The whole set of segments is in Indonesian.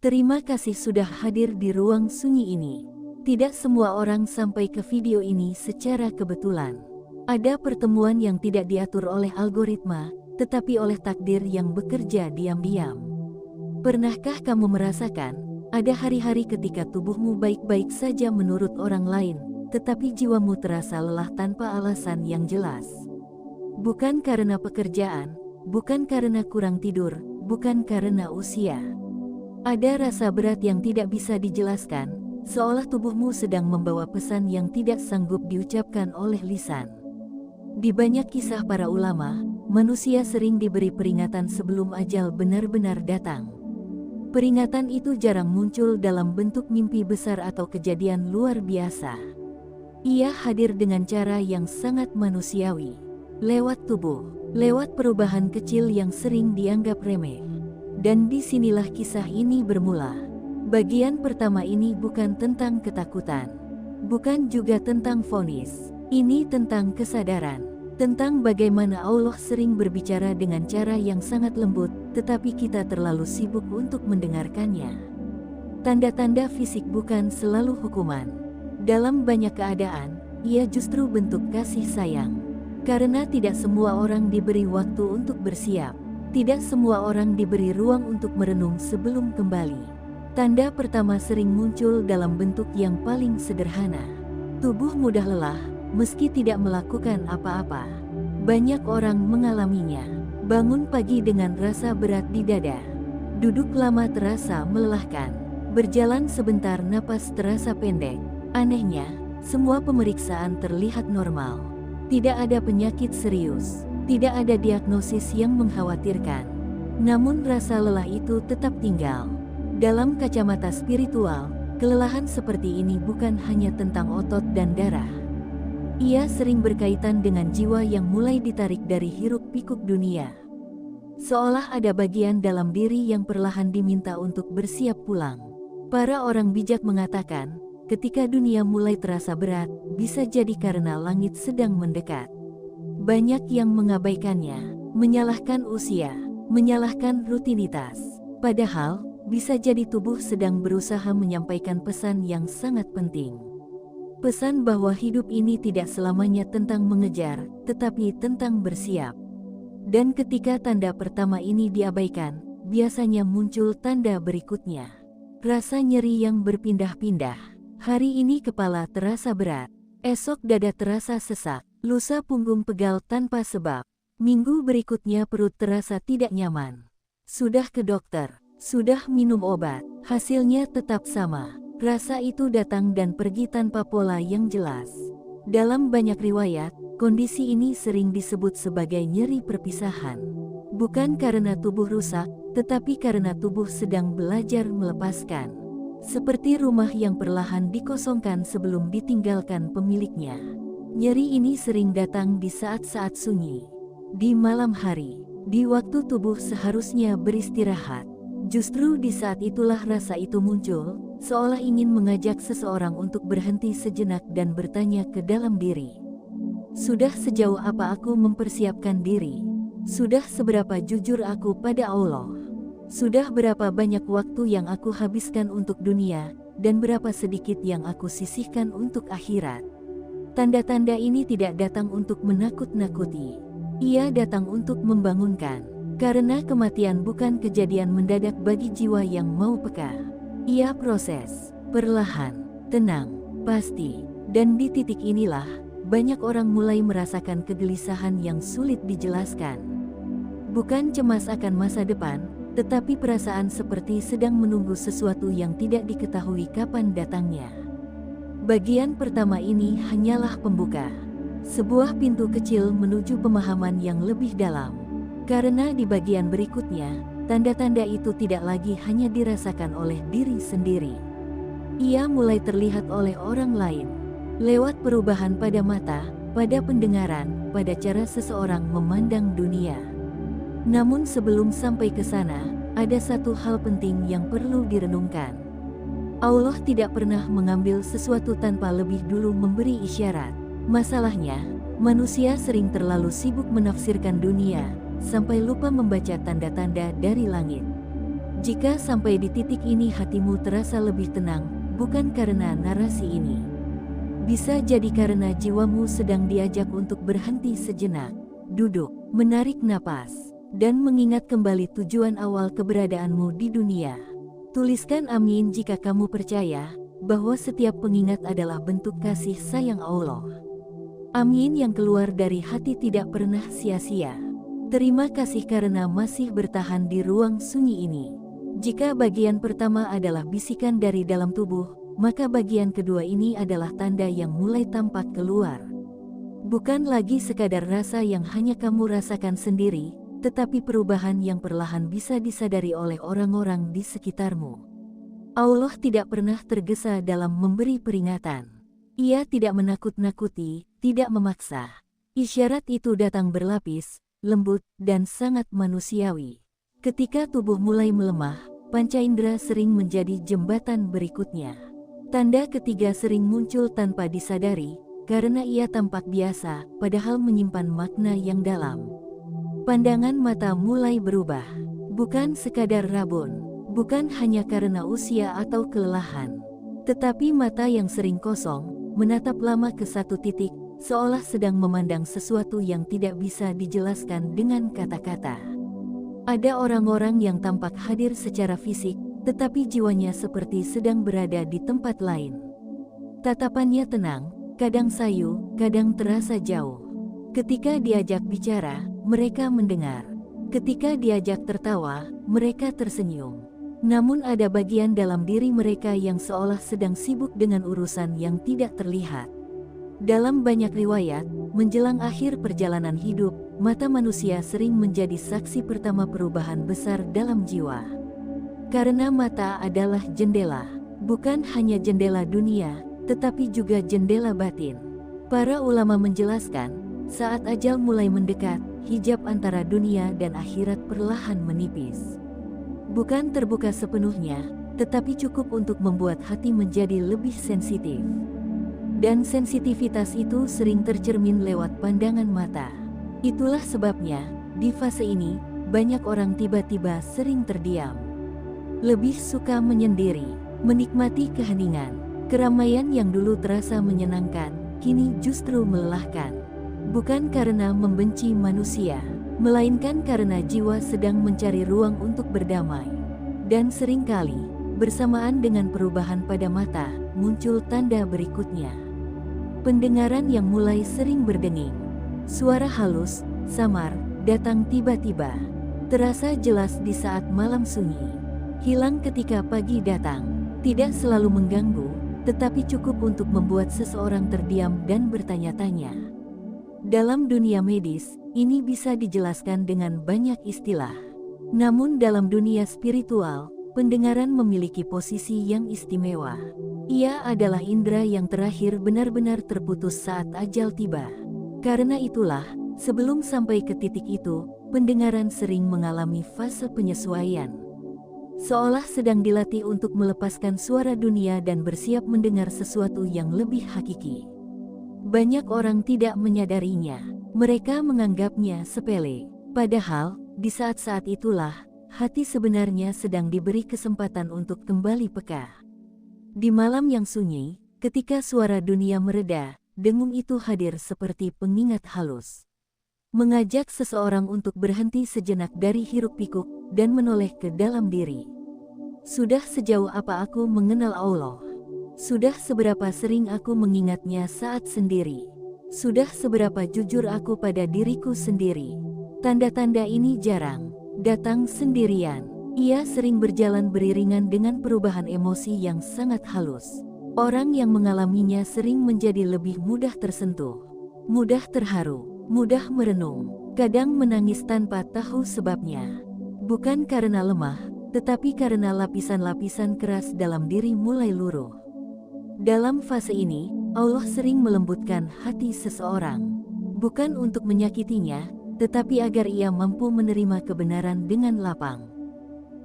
Terima kasih sudah hadir di ruang sunyi ini. Tidak semua orang sampai ke video ini secara kebetulan. Ada pertemuan yang tidak diatur oleh algoritma, tetapi oleh takdir yang bekerja diam-diam. Pernahkah kamu merasakan, ada hari-hari ketika tubuhmu baik-baik saja menurut orang lain, tetapi jiwamu terasa lelah tanpa alasan yang jelas? Bukan karena pekerjaan, bukan karena kurang tidur, bukan karena usia. Ada rasa berat yang tidak bisa dijelaskan, seolah tubuhmu sedang membawa pesan yang tidak sanggup diucapkan oleh lisan. Di banyak kisah para ulama, manusia sering diberi peringatan sebelum ajal benar-benar datang. Peringatan itu jarang muncul dalam bentuk mimpi besar atau kejadian luar biasa. Ia hadir dengan cara yang sangat manusiawi, lewat tubuh, lewat perubahan kecil yang sering dianggap remeh. Dan disinilah kisah ini bermula. Bagian pertama ini bukan tentang ketakutan, bukan juga tentang vonis. Ini tentang kesadaran, tentang bagaimana Allah sering berbicara dengan cara yang sangat lembut, tetapi kita terlalu sibuk untuk mendengarkannya. Tanda-tanda fisik bukan selalu hukuman. Dalam banyak keadaan, ia justru bentuk kasih sayang. Karena tidak semua orang diberi waktu untuk bersiap. Tidak semua orang diberi ruang untuk merenung sebelum kembali. Tanda pertama sering muncul dalam bentuk yang paling sederhana. Tubuh mudah lelah, meski tidak melakukan apa-apa. Banyak orang mengalaminya. Bangun pagi dengan rasa berat di dada. Duduk lama terasa melelahkan. Berjalan sebentar napas terasa pendek. Anehnya, semua pemeriksaan terlihat normal. Tidak ada penyakit serius. Tidak ada diagnosis yang mengkhawatirkan. Namun rasa lelah itu tetap tinggal. Dalam kacamata spiritual, kelelahan seperti ini bukan hanya tentang otot dan darah. Ia sering berkaitan dengan jiwa yang mulai ditarik dari hiruk-pikuk dunia. Seolah ada bagian dalam diri yang perlahan diminta untuk bersiap pulang. Para orang bijak mengatakan, ketika dunia mulai terasa berat, bisa jadi karena langit sedang mendekat. Banyak yang mengabaikannya, menyalahkan usia, menyalahkan rutinitas. Padahal, bisa jadi tubuh sedang berusaha menyampaikan pesan yang sangat penting. Pesan bahwa hidup ini tidak selamanya tentang mengejar, tetapi tentang bersiap. Dan ketika tanda pertama ini diabaikan, biasanya muncul tanda berikutnya. Rasa nyeri yang berpindah-pindah. Hari ini kepala terasa berat, esok dada terasa sesak. Lusa punggung pegal tanpa sebab. Minggu berikutnya perut terasa tidak nyaman. Sudah ke dokter, sudah minum obat, hasilnya tetap sama. Rasa itu datang dan pergi tanpa pola yang jelas. Dalam banyak riwayat, kondisi ini sering disebut sebagai nyeri perpisahan. Bukan karena tubuh rusak, tetapi karena tubuh sedang belajar melepaskan. Seperti rumah yang perlahan dikosongkan sebelum ditinggalkan pemiliknya. Nyeri ini sering datang di saat-saat sunyi, di malam hari, di waktu tubuh seharusnya beristirahat. Justru di saat itulah rasa itu muncul, seolah ingin mengajak seseorang untuk berhenti sejenak dan bertanya ke dalam diri. Sudah sejauh apa aku mempersiapkan diri? Sudah seberapa jujur aku pada Allah? Sudah berapa banyak waktu yang aku habiskan untuk dunia, dan berapa sedikit yang aku sisihkan untuk akhirat? Tanda-tanda ini tidak datang untuk menakut-nakuti. Ia datang untuk membangunkan. Karena kematian bukan kejadian mendadak bagi jiwa yang mau peka. Ia proses, perlahan, tenang, pasti. Dan di titik inilah, banyak orang mulai merasakan kegelisahan yang sulit dijelaskan. Bukan cemas akan masa depan, tetapi perasaan seperti sedang menunggu sesuatu yang tidak diketahui kapan datangnya. Bagian pertama ini hanyalah pembuka. Sebuah pintu kecil menuju pemahaman yang lebih dalam. Karena di bagian berikutnya, tanda-tanda itu tidak lagi hanya dirasakan oleh diri sendiri. Ia mulai terlihat oleh orang lain. Lewat perubahan pada mata, pada pendengaran, pada cara seseorang memandang dunia. Namun sebelum sampai ke sana, ada satu hal penting yang perlu direnungkan. Allah tidak pernah mengambil sesuatu tanpa lebih dulu memberi isyarat. Masalahnya, manusia sering terlalu sibuk menafsirkan dunia, sampai lupa membaca tanda-tanda dari langit. Jika sampai di titik ini hatimu terasa lebih tenang, bukan karena narasi ini. Bisa jadi karena jiwamu sedang diajak untuk berhenti sejenak, duduk, menarik napas, dan mengingat kembali tujuan awal keberadaanmu di dunia. Tuliskan amin jika kamu percaya bahwa setiap pengingat adalah bentuk kasih sayang Allah. Amin yang keluar dari hati tidak pernah sia-sia. Terima kasih karena masih bertahan di ruang sunyi ini. Jika bagian pertama adalah bisikan dari dalam tubuh, maka bagian kedua ini adalah tanda yang mulai tampak keluar. Bukan lagi sekadar rasa yang hanya kamu rasakan sendiri, tetapi perubahan yang perlahan bisa disadari oleh orang-orang di sekitarmu. Allah tidak pernah tergesa dalam memberi peringatan. Ia tidak menakut-nakuti, tidak memaksa. Isyarat itu datang berlapis, lembut, dan sangat manusiawi. Ketika tubuh mulai melemah, panca indera sering menjadi jembatan berikutnya. Tanda ketiga sering muncul tanpa disadari, karena ia tampak biasa, padahal menyimpan makna yang dalam. Pandangan mata mulai berubah. Bukan sekadar rabun, bukan hanya karena usia atau kelelahan, tetapi mata yang sering kosong, menatap lama ke satu titik, seolah sedang memandang sesuatu yang tidak bisa dijelaskan dengan kata-kata. Ada orang-orang yang tampak hadir secara fisik, tetapi jiwanya seperti sedang berada di tempat lain. Tatapannya tenang, kadang sayu, kadang terasa jauh. Ketika diajak bicara, mereka mendengar. Ketika diajak tertawa, mereka tersenyum. Namun ada bagian dalam diri mereka yang seolah sedang sibuk dengan urusan yang tidak terlihat. Dalam banyak riwayat, menjelang akhir perjalanan hidup, mata manusia sering menjadi saksi pertama perubahan besar dalam jiwa. Karena mata adalah jendela, bukan hanya jendela dunia, tetapi juga jendela batin. Para ulama menjelaskan, saat ajal mulai mendekat, hijab antara dunia dan akhirat perlahan menipis. Bukan terbuka sepenuhnya, tetapi cukup untuk membuat hati menjadi lebih sensitif. Dan sensitivitas itu sering tercermin lewat pandangan mata. Itulah sebabnya, di fase ini, banyak orang tiba-tiba sering terdiam. Lebih suka menyendiri, menikmati keheningan. Keramaian yang dulu terasa menyenangkan, kini justru melelahkan. Bukan karena membenci manusia, melainkan karena jiwa sedang mencari ruang untuk berdamai. Dan seringkali, bersamaan dengan perubahan pada mata, muncul tanda berikutnya. Pendengaran yang mulai sering berdenging. Suara halus, samar, datang tiba-tiba. Terasa jelas di saat malam sunyi. Hilang ketika pagi datang. Tidak selalu mengganggu, tetapi cukup untuk membuat seseorang terdiam dan bertanya-tanya. Dalam dunia medis, ini bisa dijelaskan dengan banyak istilah. Namun dalam dunia spiritual, pendengaran memiliki posisi yang istimewa. Ia adalah indera yang terakhir benar-benar terputus saat ajal tiba. Karena itulah, sebelum sampai ke titik itu, pendengaran sering mengalami fase penyesuaian. Seolah sedang dilatih untuk melepaskan suara dunia dan bersiap mendengar sesuatu yang lebih hakiki. Banyak orang tidak menyadarinya. Mereka menganggapnya sepele. Padahal, di saat-saat itulah, hati sebenarnya sedang diberi kesempatan untuk kembali peka. Di malam yang sunyi, ketika suara dunia mereda, dengung itu hadir seperti pengingat halus. Mengajak seseorang untuk berhenti sejenak dari hiruk-pikuk dan menoleh ke dalam diri. Sudah sejauh apa aku mengenal Allah? Sudah seberapa sering aku mengingatnya saat sendiri? Sudah seberapa jujur aku pada diriku sendiri? Tanda-tanda ini jarang datang sendirian. Ia sering berjalan beriringan dengan perubahan emosi yang sangat halus. Orang yang mengalaminya sering menjadi lebih mudah tersentuh, mudah terharu, mudah merenung, kadang menangis tanpa tahu sebabnya. Bukan karena lemah, tetapi karena lapisan-lapisan keras dalam diri mulai luruh. Dalam fase ini, Allah sering melembutkan hati seseorang. Bukan untuk menyakitinya, tetapi agar ia mampu menerima kebenaran dengan lapang.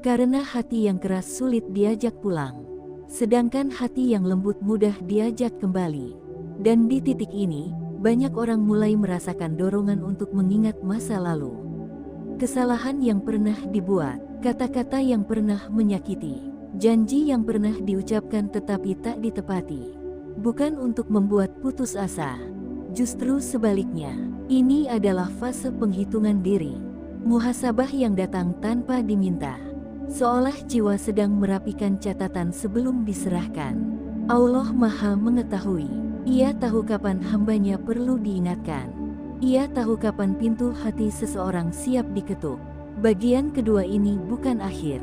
Karena hati yang keras sulit diajak pulang, sedangkan hati yang lembut mudah diajak kembali. Dan di titik ini, banyak orang mulai merasakan dorongan untuk mengingat masa lalu. Kesalahan yang pernah dibuat, kata-kata yang pernah menyakiti, janji yang pernah diucapkan tetapi tak ditepati. Bukan untuk membuat putus asa. Justru sebaliknya, ini adalah fase penghitungan diri. Muhasabah yang datang tanpa diminta. Seolah jiwa sedang merapikan catatan sebelum diserahkan. Allah Maha Mengetahui. Ia tahu kapan hambanya perlu diingatkan. Ia tahu kapan pintu hati seseorang siap diketuk. Bagian kedua ini bukan akhir.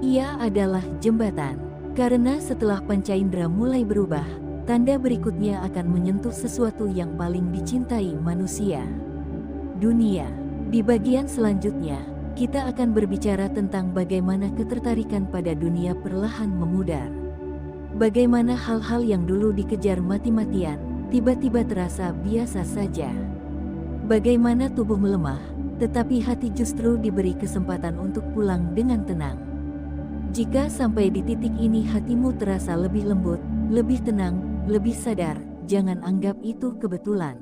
Ia adalah jembatan. Karena setelah panca indera mulai berubah, tanda berikutnya akan menyentuh sesuatu yang paling dicintai manusia. Dunia. Di bagian selanjutnya, kita akan berbicara tentang bagaimana ketertarikan pada dunia perlahan memudar. Bagaimana hal-hal yang dulu dikejar mati-matian, tiba-tiba terasa biasa saja. Bagaimana tubuh melemah, tetapi hati justru diberi kesempatan untuk pulang dengan tenang. Jika sampai di titik ini hatimu terasa lebih lembut, lebih tenang, lebih sadar, jangan anggap itu kebetulan.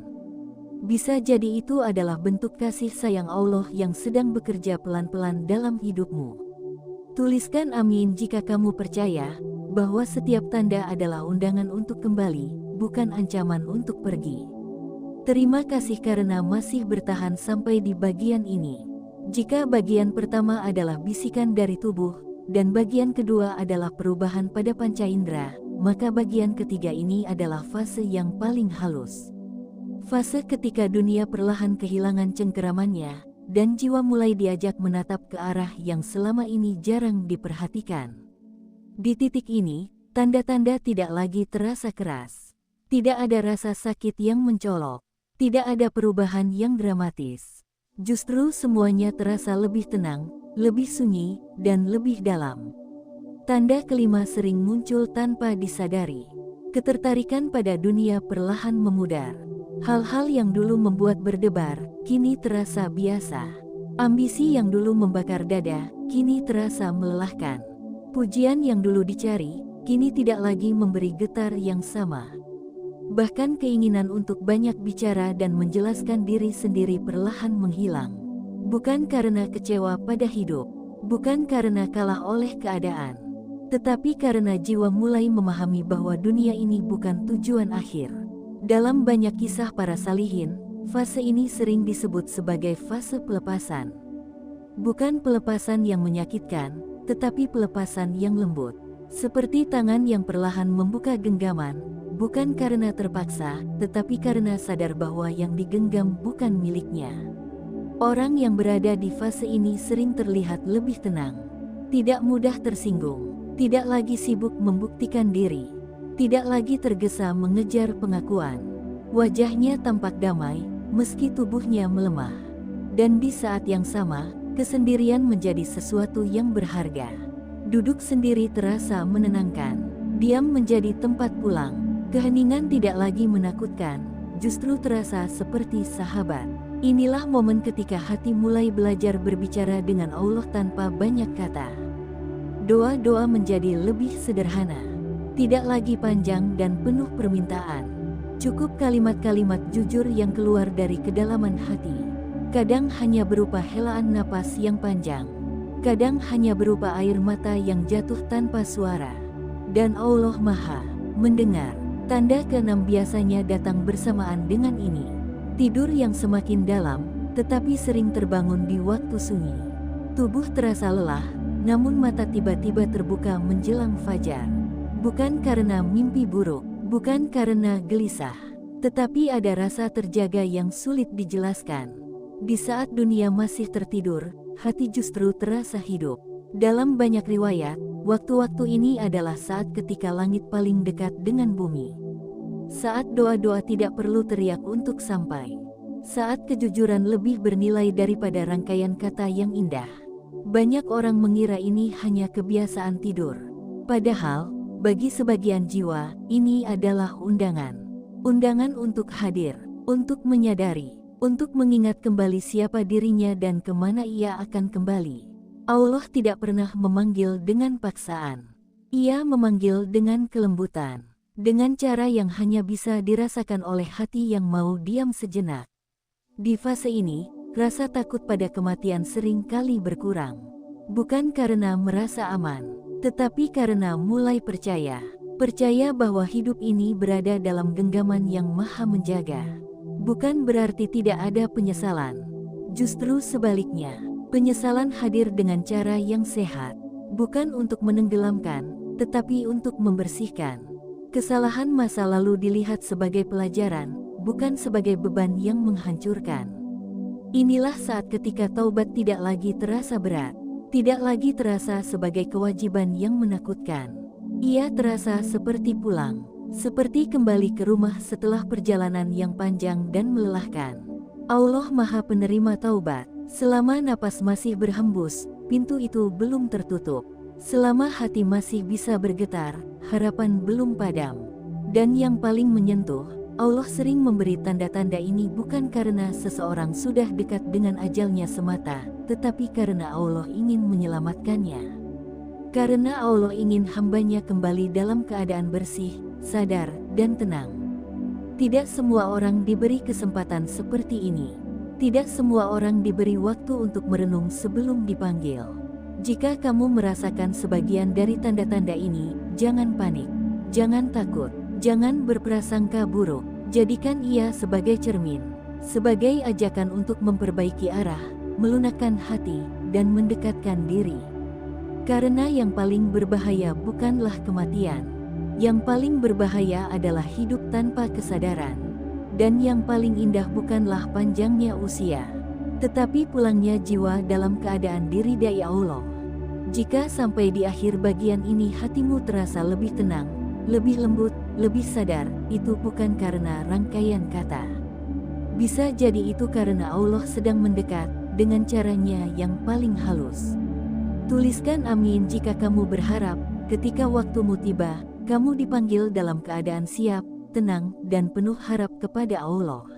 Bisa jadi itu adalah bentuk kasih sayang Allah yang sedang bekerja pelan-pelan dalam hidupmu. Tuliskan amin jika kamu percaya bahwa setiap tanda adalah undangan untuk kembali, bukan ancaman untuk pergi. Terima kasih karena masih bertahan sampai di bagian ini. Jika bagian pertama adalah bisikan dari tubuh, dan bagian kedua adalah perubahan pada panca indera, maka bagian ketiga ini adalah fase yang paling halus. Fase ketika dunia perlahan kehilangan cengkeramannya, dan jiwa mulai diajak menatap ke arah yang selama ini jarang diperhatikan. Di titik ini, tanda-tanda tidak lagi terasa keras. Tidak ada rasa sakit yang mencolok. Tidak ada perubahan yang dramatis. Justru semuanya terasa lebih tenang, lebih sunyi, dan lebih dalam. Tanda kelima sering muncul tanpa disadari. Ketertarikan pada dunia perlahan memudar. Hal-hal yang dulu membuat berdebar, kini terasa biasa. Ambisi yang dulu membakar dada, kini terasa melelahkan. Pujian yang dulu dicari, kini tidak lagi memberi getar yang sama. Bahkan keinginan untuk banyak bicara dan menjelaskan diri sendiri perlahan menghilang. Bukan karena kecewa pada hidup, bukan karena kalah oleh keadaan, tetapi karena jiwa mulai memahami bahwa dunia ini bukan tujuan akhir. Dalam banyak kisah para salihin, fase ini sering disebut sebagai fase pelepasan. Bukan pelepasan yang menyakitkan, tetapi pelepasan yang lembut. Seperti tangan yang perlahan membuka genggaman, bukan karena terpaksa, tetapi karena sadar bahwa yang digenggam bukan miliknya. Orang yang berada di fase ini sering terlihat lebih tenang, tidak mudah tersinggung, tidak lagi sibuk membuktikan diri, tidak lagi tergesa mengejar pengakuan. Wajahnya tampak damai, meski tubuhnya melemah. Dan di saat yang sama, kesendirian menjadi sesuatu yang berharga. Duduk sendiri terasa menenangkan, diam menjadi tempat pulang. Keheningan tidak lagi menakutkan, justru terasa seperti sahabat. Inilah momen ketika hati mulai belajar berbicara dengan Allah tanpa banyak kata. Doa-doa menjadi lebih sederhana, tidak lagi panjang dan penuh permintaan. Cukup kalimat-kalimat jujur yang keluar dari kedalaman hati. Kadang hanya berupa helaan napas yang panjang, kadang hanya berupa air mata yang jatuh tanpa suara. Dan Allah Maha mendengar. Tanda keenam biasanya datang bersamaan dengan ini. Tidur yang semakin dalam, tetapi sering terbangun di waktu sunyi. Tubuh terasa lelah, namun mata tiba-tiba terbuka menjelang fajar. Bukan karena mimpi buruk, bukan karena gelisah, tetapi ada rasa terjaga yang sulit dijelaskan. Di saat dunia masih tertidur, hati justru terasa hidup. Dalam banyak riwayat, waktu-waktu ini adalah saat ketika langit paling dekat dengan bumi. Saat doa-doa tidak perlu teriak untuk sampai. Saat kejujuran lebih bernilai daripada rangkaian kata yang indah. Banyak orang mengira ini hanya kebiasaan tidur. Padahal, bagi sebagian jiwa, ini adalah undangan. Undangan untuk hadir, untuk menyadari, untuk mengingat kembali siapa dirinya dan kemana ia akan kembali. Allah tidak pernah memanggil dengan paksaan. Ia memanggil dengan kelembutan, dengan cara yang hanya bisa dirasakan oleh hati yang mau diam sejenak. Di fase ini, rasa takut pada kematian sering kali berkurang. Bukan karena merasa aman, tetapi karena mulai percaya. Percaya bahwa hidup ini berada dalam genggaman yang Maha Menjaga. Bukan berarti tidak ada penyesalan. Justru sebaliknya, penyesalan hadir dengan cara yang sehat. Bukan untuk menenggelamkan, tetapi untuk membersihkan. Kesalahan masa lalu dilihat sebagai pelajaran, bukan sebagai beban yang menghancurkan. Inilah saat ketika taubat tidak lagi terasa berat, tidak lagi terasa sebagai kewajiban yang menakutkan. Ia terasa seperti pulang, seperti kembali ke rumah setelah perjalanan yang panjang dan melelahkan. Allah Maha Penerima Taubat. Selama napas masih berhembus, pintu itu belum tertutup. Selama hati masih bisa bergetar, harapan belum padam. Dan yang paling menyentuh, Allah sering memberi tanda-tanda ini bukan karena seseorang sudah dekat dengan ajalnya semata, tetapi karena Allah ingin menyelamatkannya. Karena Allah ingin hambanya kembali dalam keadaan bersih, sadar, dan tenang. Tidak semua orang diberi kesempatan seperti ini. Tidak semua orang diberi waktu untuk merenung sebelum dipanggil. Jika kamu merasakan sebagian dari tanda-tanda ini, jangan panik, jangan takut, jangan berprasangka buruk. Jadikan ia sebagai cermin, sebagai ajakan untuk memperbaiki arah, melunakkan hati, dan mendekatkan diri. Karena yang paling berbahaya bukanlah kematian. Yang paling berbahaya adalah hidup tanpa kesadaran. Dan yang paling indah bukanlah panjangnya usia, tetapi pulangnya jiwa dalam keadaan diridai Allah. Jika sampai di akhir bagian ini hatimu terasa lebih tenang, lebih lembut, lebih sadar, itu bukan karena rangkaian kata. Bisa jadi itu karena Allah sedang mendekat dengan caranya yang paling halus. Tuliskan amin jika kamu berharap, ketika waktumu tiba, kamu dipanggil dalam keadaan siap, tenang, dan penuh harap kepada Allah.